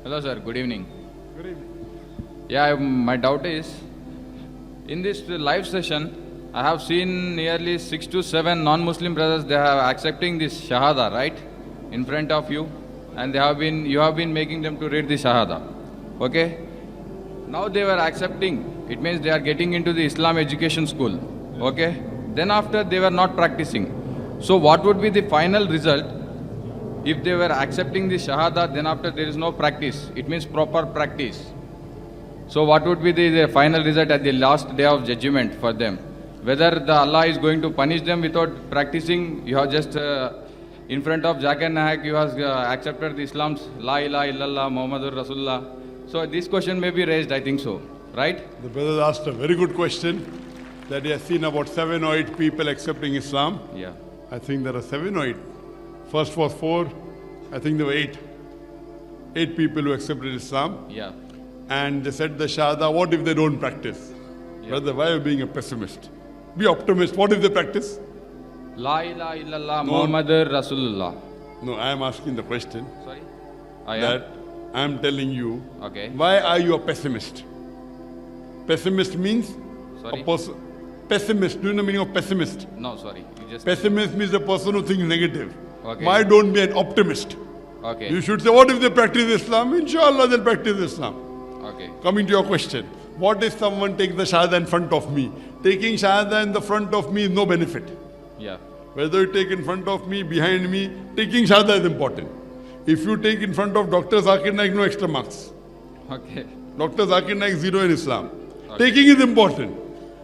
Hello, sir. Good evening. Good evening. Yeah, my doubt is in this live session, I have seen nearly 6 to 7 non-Muslim brothers. They are accepting this Shahada, right, in front of you, and you have been making them to read the Shahada. Okay. Now they were accepting. It means they are getting into the Islam education school. Okay. Then after they were not practicing. So what would be the final result? If they were accepting the Shahada, then after there is no practice. It means proper practice. So what would be the final result at the last day of judgment for them? Whether the Allah is going to punish them without practicing, you have just in front of Zakir Naik, you have accepted the Islam's La ilaha illallah Muhammadur Rasulullah. So this question may be raised, I think so, right? The brother asked a very good question that he has seen about 7 or 8 people accepting Islam. Yeah. I think there are 7 or 8. First was 4, I think there were 8. 8 people who accepted Islam. Yeah. And they said the Shahada, what if they don't practice? Yeah. Brother, why are you being a pessimist? Be optimist. What if they practice? La ilaha illallah Muhammadur Rasulullah. No, I am asking the question Sorry? Yeah. that I am telling you. Okay. Why are you a pessimist? Pessimist means Sorry? a person. Pessimist. Do you know the meaning of pessimist? No, sorry. You just... Pessimist means a person who thinks negative. Okay. Why don't be an optimist? Okay. You should say, what if they practice Islam? Inshallah, they'll practice Islam. Okay. Coming to your question, what if someone takes the Shahada in front of me? Taking Shahada in the front of me is no benefit. Yeah. Whether you take in front of me, behind me, taking Shahada is important. If you take in front of Dr. Zakir Naik, no extra marks. Okay. Dr. Zakir Naik, 0 in Islam. Okay. Taking is important.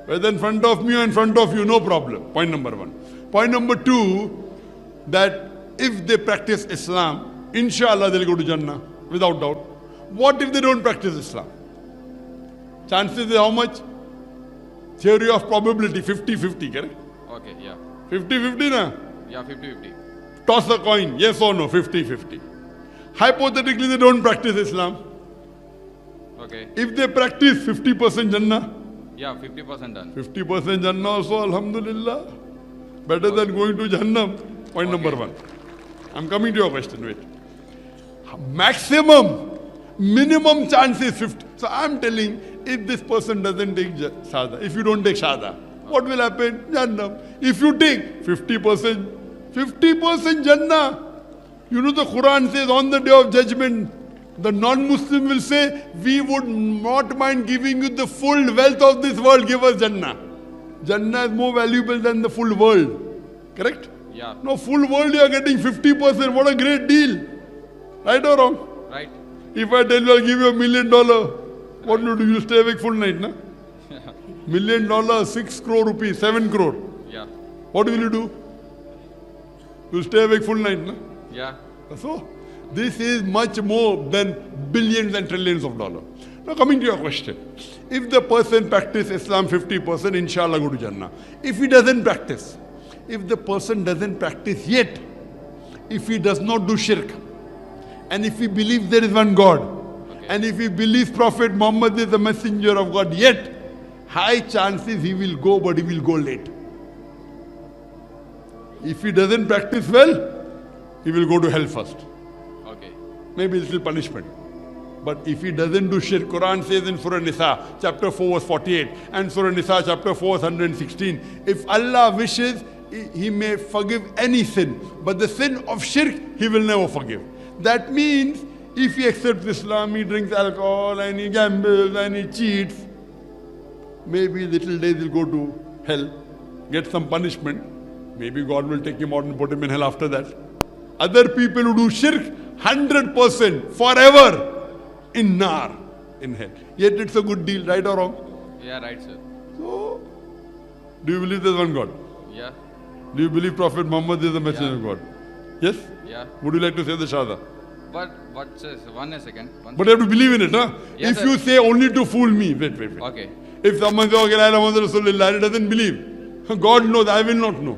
Whether in front of me or in front of you, no problem. Point number 1. Point number 2, that if they practice Islam, inshallah they'll go to Jannah, without doubt. What if they don't practice Islam? Chances is how much? Theory of probability, 50-50, correct? Okay, yeah. 50-50 na? Yeah, 50-50. Toss a coin, yes or no, 50-50. Hypothetically, they don't practice Islam. Okay. If they practice, 50% Jannah. Yeah, 50% done. 50% Jannah also, Alhamdulillah. Better than going to Jahannam. Point number 1. I'm coming to your question, wait. Minimum chance is 50. So I'm telling, if this person doesn't take Shahada, if you don't take Shahada, what will happen? Jannah. If you take 50% Jannah. You know the Quran says on the day of judgment, the non-Muslim will say, we would not mind giving you the full wealth of this world, give us Jannah. Jannah is more valuable than the full world. Correct? Yeah. No, full world you are getting 50%. What a great deal. Right or wrong? Right? If I tell you I'll give you $1 million, what do you do? You stay awake full night, na? $1 million, 6 crore rupees, 7 crore. Yeah. What will you do? You stay awake full night, na? Yeah. So, this is much more than billions and trillions of dollars. Now coming to your question. If the person practice Islam 50%, inshallah go to Jannah. If he doesn't practice, if the person doesn't practice yet, if he does not do shirk, and if he believes there is one God, and if he believes Prophet Muhammad is the messenger of God, yet high chances he will go, but he will go late. If he doesn't practice well, he will go to hell first. Okay. Maybe a little punishment. But if he doesn't do shirk, Quran says in Surah Nisa, chapter 4 verse 48, and Surah Nisa, chapter 4 verse 116, if Allah wishes, He may forgive any sin, but the sin of shirk, He will never forgive. That means, if he accepts Islam, he drinks alcohol, and he gambles, and he cheats, maybe little days he'll go to hell, get some punishment. Maybe God will take him out and put him in hell after that. Other people who do shirk, 100% forever in nar, in hell. Yet it's a good deal, right or wrong? Yeah, right, sir. So, do you believe there's one God? Yeah. Do you believe Prophet Muhammad is the messenger of God? Yes? Yeah. Would you like to say the Shahada? But what says? One second. But you have to believe in it, huh? Yes, if sir. you say only to fool me, wait. Okay. If someone says, okay, La ilaha Muhammad Rasulullah, he doesn't believe. God knows, I will not know.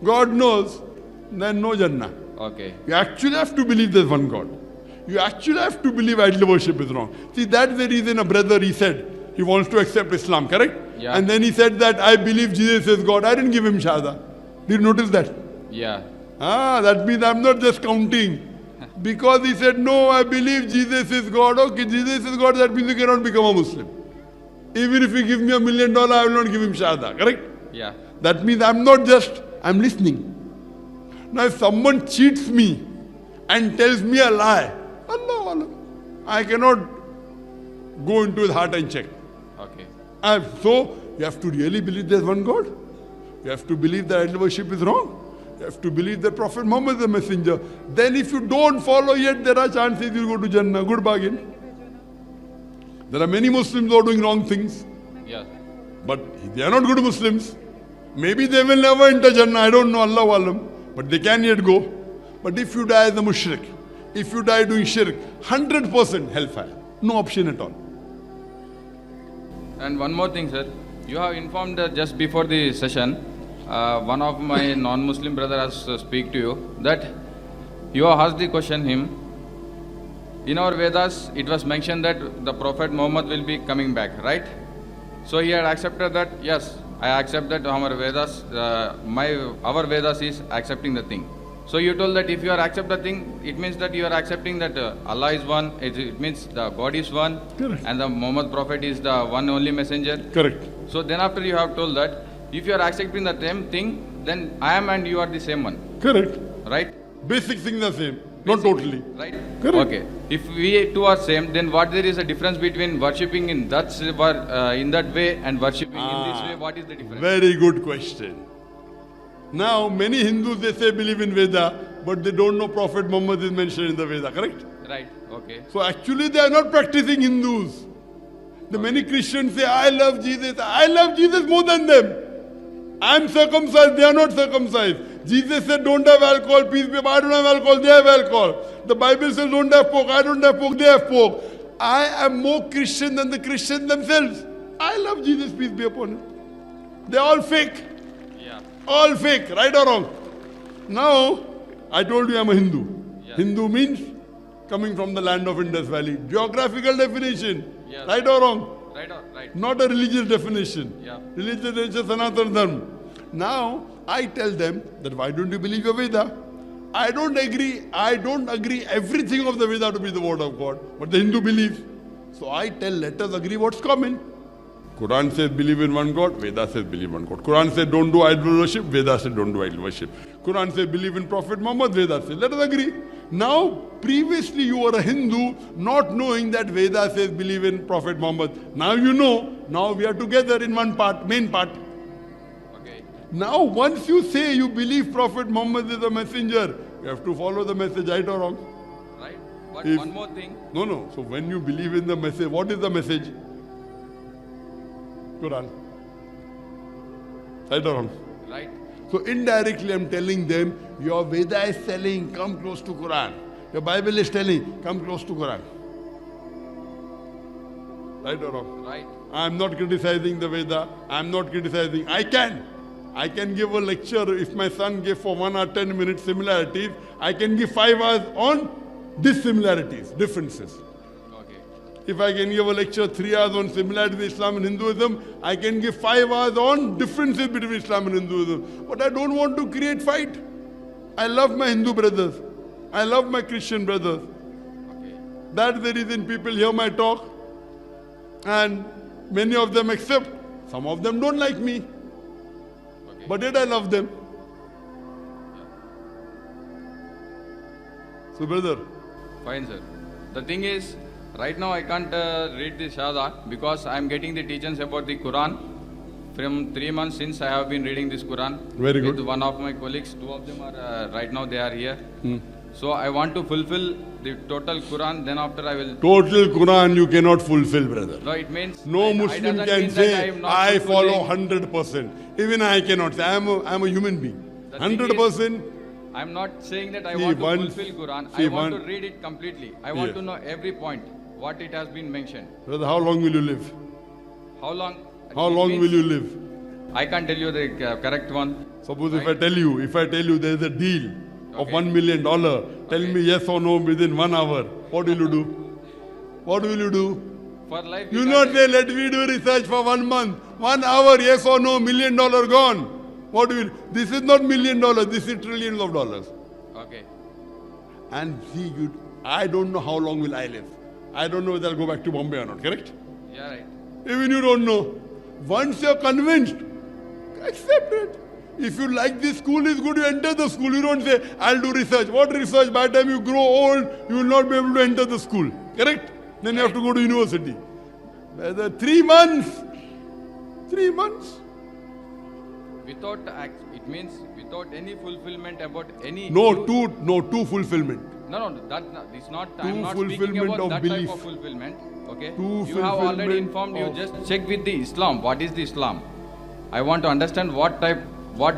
God knows, then no Jannah. Okay. You actually have to believe there's one God. You actually have to believe idol worship is wrong. See, that's the reason a brother, he said, he wants to accept Islam, correct? Yeah. And then he said that, I believe Jesus is God. I didn't give him Shahada. Did you notice that? Yeah. That means I'm not just counting Because he said, no, I believe Jesus is God. Okay, Jesus is God, that means you cannot become a Muslim. Even if you give me $1 million, I will not give him Shahada, correct? Yeah. That means I'm not just, I'm listening. Now if someone cheats me and tells me a lie, Allah, I cannot go into his heart and check. Okay. So you have to really believe there's one God. You have to believe that idol worship is wrong. You have to believe that Prophet Muhammad is the messenger. Then if you don't follow yet, there are chances you'll go to Jannah. Good bargain. There are many Muslims who are doing wrong things. Yeah. But they are not good Muslims. Maybe they will never enter Jannah. I don't know, Allah Alam. But they can yet go. But if you die as a mushrik, if you die doing shirk, 100% hellfire. No option at all. And one more thing, sir. You have informed just before the session, one of my non-Muslim brother has speak to you that you have asked the question him. In our Vedas, it was mentioned that the Prophet Muhammad will be coming back, right? So he had accepted that. Yes, I accept that our Vedas, our Vedas is accepting the thing. So you told that if you are accept the thing, it means that you are accepting that Allah is one. It means the God is one. Correct. And the Muhammad Prophet is the one only messenger. Correct. So then after you have told that if you are accepting the same thing, then I am and you are the same one, Correct. right? Basic things are same. Not totally. Right? Correct. Okay. If we two are same, then what there is a difference between worshipping in that way and worshipping in this way? What is the difference? Very good question. Now, many Hindus, they say believe in Veda, but they don't know Prophet Muhammad is mentioned in the Veda, correct? Right. Okay. So actually they are not practicing Hindus. The many Christians say, I love Jesus. I love Jesus more than them. I am circumcised, they are not circumcised. Jesus said, don't have alcohol, peace be upon you. I don't have alcohol, they have alcohol. The Bible says, don't have pork, I don't have pork, they have pork. I am more Christian than the Christians themselves. I love Jesus, peace be upon him. They are all fake. Yeah. All fake, right or wrong? Now, I told you I'm a Hindu. Yeah. Hindu means coming from the land of Indus Valley. Geographical definition, Yeah. right or wrong? Right or right? Not a religious definition. Yeah. Religious definition, Sanatana Dharma. Now, I tell them that why don't you believe your Veda? I don't agree everything of the Veda to be the word of God, but the Hindu believes. So I tell, let us agree what's common. Quran says believe in one God, Veda says believe in one God. Quran says don't do idol worship, Veda says don't do idol worship. Quran says believe in Prophet Muhammad, Veda says let us agree. Now, previously you were a Hindu not knowing that Veda says believe in Prophet Muhammad. Now you know, now we are together in one part, main part. Okay. Now once you say you believe Prophet Muhammad is a messenger, you have to follow the message, right or wrong? Right. But If- one more thing. No. So when you believe in the message, what is the message? Quran. Right or wrong? Right. So indirectly I'm telling them, your Veda is telling, come close to Quran. Your Bible is telling, come close to Quran. Right or wrong? Right. I'm not criticizing the Veda. I'm not criticizing. I can give a lecture. If my son gave for 1 hour 10 minutes similarities, I can give 5 hours on dissimilarities, differences. Okay. If I can give a lecture 3 hours on similarities in Islam and Hinduism, I can give 5 hours on differences between Islam and Hinduism. But I don't want to create fight. I love my Hindu brothers. I love my Christian brothers. Okay. That's the reason people hear my talk. And many of them accept. Some of them don't like me. Okay. But yet I love them. So brother, Fine, sir. The thing is, right now I can't read the Shahada because I am getting the teachings about the Quran. From 3 months since I have been reading this Quran. Very good. With one of my colleagues. 2 of them are right now they are here. So I want to fulfill the total Quran. Then after I will. total Quran you cannot fulfill, brother. No, it means No I Muslim doesn't can mean that say, am not I follow fulfilling- 100%. Even I cannot say, I am a human being. The thing is, 100%. I'm not saying that I See, want to once- fulfill Quran. see, I want one- to read it completely. I want Yes. to know every point, what it has been mentioned. Brother, how long will you live? How long? How it long means- will you live? I can't tell you the correct one. Suppose if I tell you there is a deal of Okay. $1 million, tell Okay. me yes or no within 1 hour. What will you do? What will you do? For life, You can't not tell- say, let me do research for 1 month. 1 hour, yes or no, $1 million gone. What will? This is not $1 million, this is trillions of dollars. Okay. And see, I don't know how long will I live. I don't know whether I'll go back to Bombay or not, correct? Yeah, right. Even you don't know. Once you're convinced, accept it. If you like this school is good, you enter the school. You don't say, I'll do research. What research? By the time you grow old, you will not be able to enter the school. Correct? Then you have to go to university. Whether 3 months. 3 months. Without it means without any fulfillment about any. Two fulfillment. No, it's not. Two I'm not speaking fulfillment about of that belief. type of fulfillment. Okay. Two You have already fulfillment informed. You of- just check with the Islam. What is the Islam? I want to understand what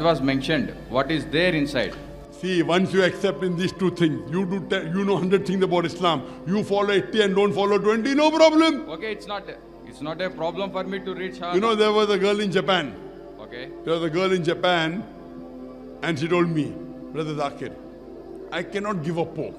was mentioned. What is there inside? See, once you accept in these two things, you know 100 things about Islam. You follow 80 and don't follow 20, no problem. Okay, it's not a problem for me to read Shahada. You know, there was a girl in Japan. Okay. There was a girl in Japan, and she told me, Brother Zakir, I cannot give up pork.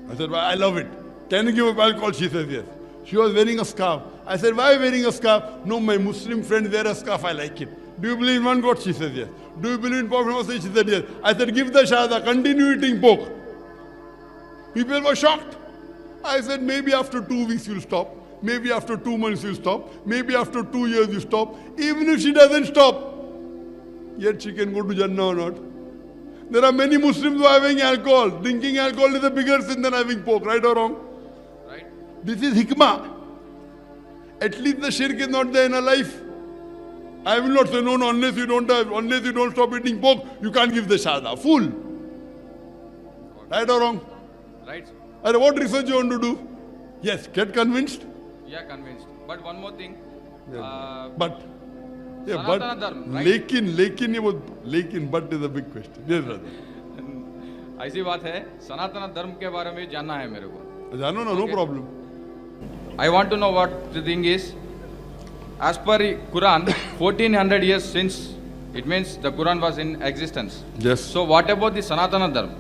I said, well, I love it. Can you give up alcohol? She says, yes. She was wearing a scarf. I said, why are you wearing a scarf? No, my Muslim friends wear a scarf, I like it. Do you believe in one God? She says, yes. Do you believe in Prophet Muhammad? She said, yes. I said, give the Shahada, continue eating pork. People were shocked. I said, maybe after 2 weeks you'll stop. Maybe after 2 months you'll stop. Maybe after 2 years you stop. Even if she doesn't stop, yet she can go to Jannah or not. There are many Muslims who are having alcohol. Drinking alcohol is a bigger sin than having pork, right or wrong? Right. This is hikmah. At least the shirk is not there in our life. I will not say, no, unless you don't stop eating pork, you can't give the shahada. Fool. Right or wrong? Right. And what research you want to do? Yes, get convinced. Yeah, convinced. But one more thing. But Sanatana Dharma, right? लेकिन but is a big question. Yes, brother. ऐसी बात है सनातन धर्म के बारे में जानना है मेरे को. जानो ना, no problem. I want to know what the thing is. As per Quran, 1400 years since, it means the Quran was in existence. Yes. So what about the Sanatana Dharma?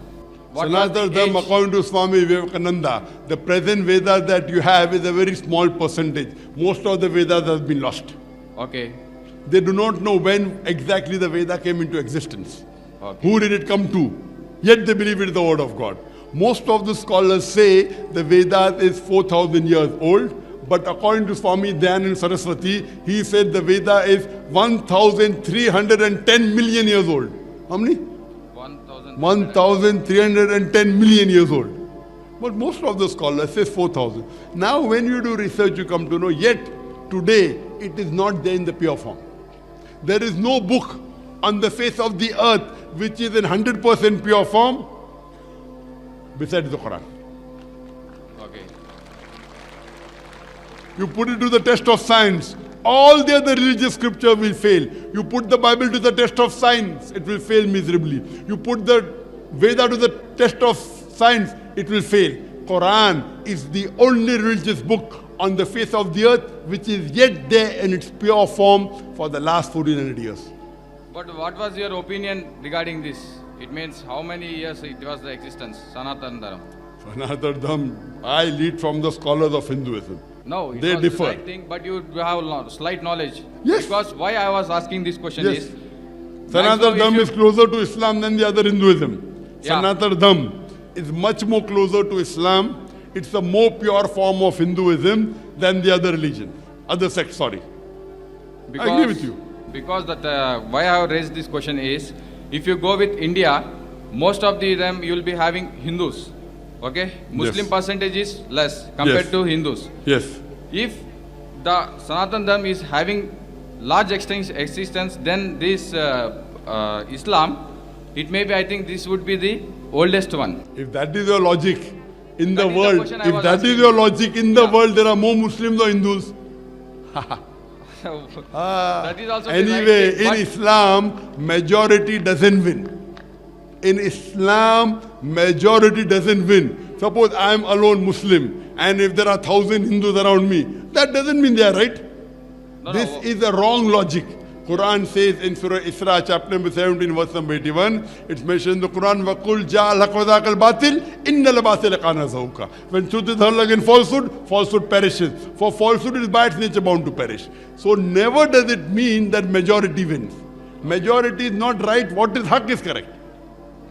What was Sanatana the Dharma, age? according to Swami Vivekananda, the present Vedas that you have is a very small percentage. Most of the Vedas have been lost. Okay. They do not know when exactly the Veda came into existence. Okay. Who did it come to? Yet they believe it is the word of God. Most of the scholars say the Vedas is 4,000 years old. But according to Swami Dayananda Saraswati, he said the Veda is 1,310 million years old. How many? 1,310 million years old. But most of the scholars say 4,000. Now when you do research, you come to know, yet today it is not there in the pure form. There is no book on the face of the earth which is in 100% pure form besides the Quran. Okay. You put it to the test of science, all the other religious scripture will fail. You put the Bible to the test of science, it will fail miserably. You put the Veda to the test of science, it will fail. Quran is the only religious book on the face of the earth which is yet there in its pure form for the last 1400 years. But what was your opinion regarding this? It means how many years it was the existence, Sanatana Dharma? Another Dharma, I lead from the scholars of Hinduism. No, it They was differ. the right thing, but you have slight knowledge. Yes. Because why I was asking this question Yes. is, Sanatana Dharma is closer to Islam than the other Hinduism. Yeah. Sanatana Dharma is much more closer to Islam. It's a more pure form of Hinduism than the other religion. Other sect, sorry. because, I agree with you. Because why I have raised this question is, if you go with India, most of them you will be having Hindus. Okay? Muslim percentage is less compared Yes. to Hindus. Yes. If the Sanatana Dharma is having large existence, then this Islam, it may be, I think this would be the oldest one. If that is your logic in the That is the world, question I if was that is asking. your logic in the Yeah. world, there are more Muslims or Hindus. That is also the right Anyway, thing, in but- Islam, majority doesn't win. In Islam, majority doesn't win. Suppose I am alone Muslim, and if there are 1,000 Hindus around me, that doesn't mean they are right. No, This no. is a wrong logic. Quran says in Surah Isra, chapter number 17, verse number 81, it's mentioned in the Quran, وَقُلْ جَاءَ الْحَقُّ وَذَاقَ الْبَاطِلِ إِنَّ الْبَاطِلَ كَانَ زَهُوقًا. When truth is heard against falsehood, falsehood perishes. For falsehood is by its nature bound to perish. So never does it mean that majority wins. Majority is not right. What is haq is correct.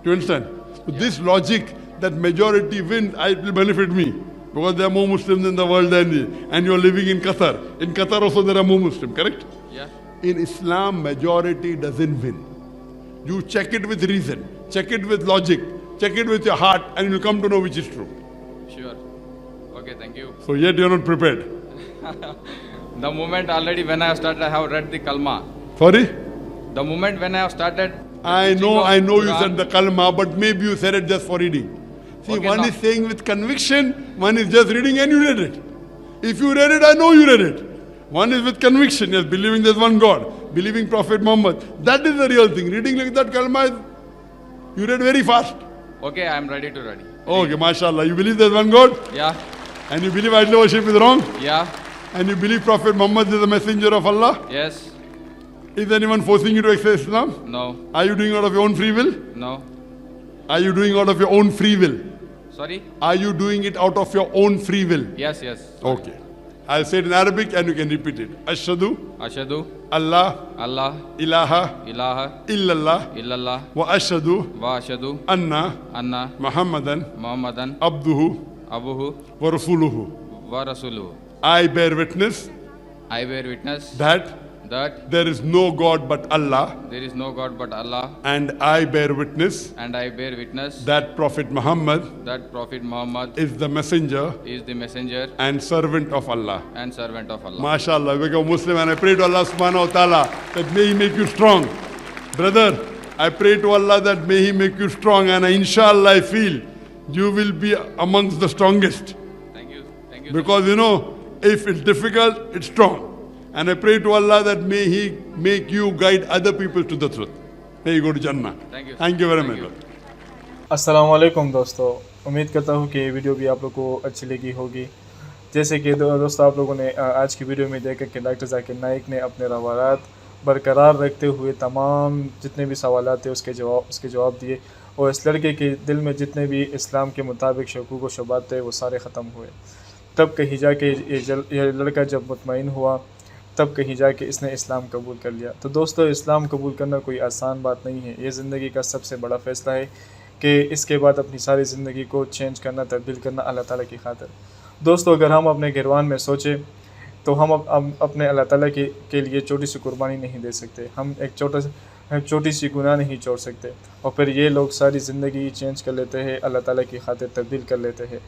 Do you understand? So this logic that majority wins, it will benefit me because there are more Muslims in the world than you, and you are living in Qatar. In Qatar also there are more Muslims, correct? Yeah. In Islam, majority doesn't win. You check it with reason, check it with logic, check it with your heart, and you'll come to know which is true. Sure. Okay, thank you. So yet you're not prepared. The moment already when I have started, I have read the Kalma. Sorry? The moment when I have started. I teaching know of you Quran- said the kalma, but maybe you said it just for reading. See, Okay, one now- is saying with conviction, one is just reading and you read it. If you read it, I know you read it. One is with conviction, yes, believing there's one God, believing Prophet Muhammad. That is the real thing. Reading like that kalma is, you read very fast. Okay, I am ready to ready. Okay, mashallah. You believe there's one God, Yeah. and you believe idol worship is wrong, Yeah. and you believe Prophet Muhammad is the messenger of Allah. Yes. Is anyone forcing you to accept Islam? No. Are you doing out of your own free will? No. Are you doing out of your own free will? Sorry? Are you doing it out of your own free will? Yes, yes. Okay. I'll say it in Arabic and you can repeat it. Ashhadu Ashadu Allah Allah ilaha ilaha illallah illallah wa ashhadu wa ashadu anna anna Muhammadan Muhammadan abduhu abuhu wa rasuluhu. wa rasuluhu. I bear witness I bear witness that that there is no God but Allah, there is no God but Allah, and I bear witness and I bear witness that Prophet Muhammad that Prophet Muhammad is the messenger is the messenger and servant of Allah. and servant of Allah. MashaAllah, you become Muslim, and I pray to Allah subhanahu wa ta'ala that may He make you strong. Brother, I pray to Allah that may He make you strong, and inshallah I feel you will be amongst the strongest. Thank you. Thank you. Because you know, if it's difficult, it's strong. And I pray to Allah that may He make you guide other people to the truth. May you go to Jannah. Thank you. Thank you very Thank much. you. अस्सलाम वालेकुम दोस्तों, उम्मीद करता हूँ कि ये video भी आप लोग को अच्छी लगी होगी। जैसे कि दोस्तों आप लोगों ने आज की वीडियो में देखा कि डॉक्टर जाकिर नाइक ने अपने रवायात बरकरार रखते हुए तमाम जितने भी सवाल थे उसके जवाब दिए, और इस लड़के के दिल में जितने भी इस्लाम के मुताबिक शकूक व शुबात थे वो सारे ख़त्म हुए। तब कहीं जाके ये लड़का जब मुतमईन हुआ, तब कहीं जाके इसने इस्लाम कबूल कर लिया। तो दोस्तों, इस्लाम कबूल करना कोई आसान बात नहीं है। ये ज़िंदगी का सबसे बड़ा फ़ैसला है कि इसके बाद अपनी सारी ज़िंदगी को चेंज करना, तब्दील करना अल्लाह ताला की खातिर। दोस्तों, अगर हम अपने गिरवान में सोचें तो हम अपने अल्लाह ताला के लिए छोटी सी कुर्बानी नहीं दे सकते, हम एक छोटी सी गुनाह नहीं छोड़ सकते, और फिर ये लोग सारी ज़िंदगी चेंज कर लेते हैं, अल्लाह ताला की खातिर तब्दील कर लेते हैं।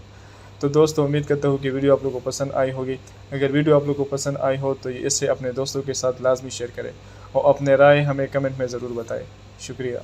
तो दोस्तों, उम्मीद करता हूँ कि वीडियो आप लोगों को पसंद आई होगी। अगर वीडियो आप लोगों को पसंद आई हो तो इसे अपने दोस्तों के साथ लाजमी शेयर करें, और अपने राय हमें कमेंट में ज़रूर बताएं। शुक्रिया।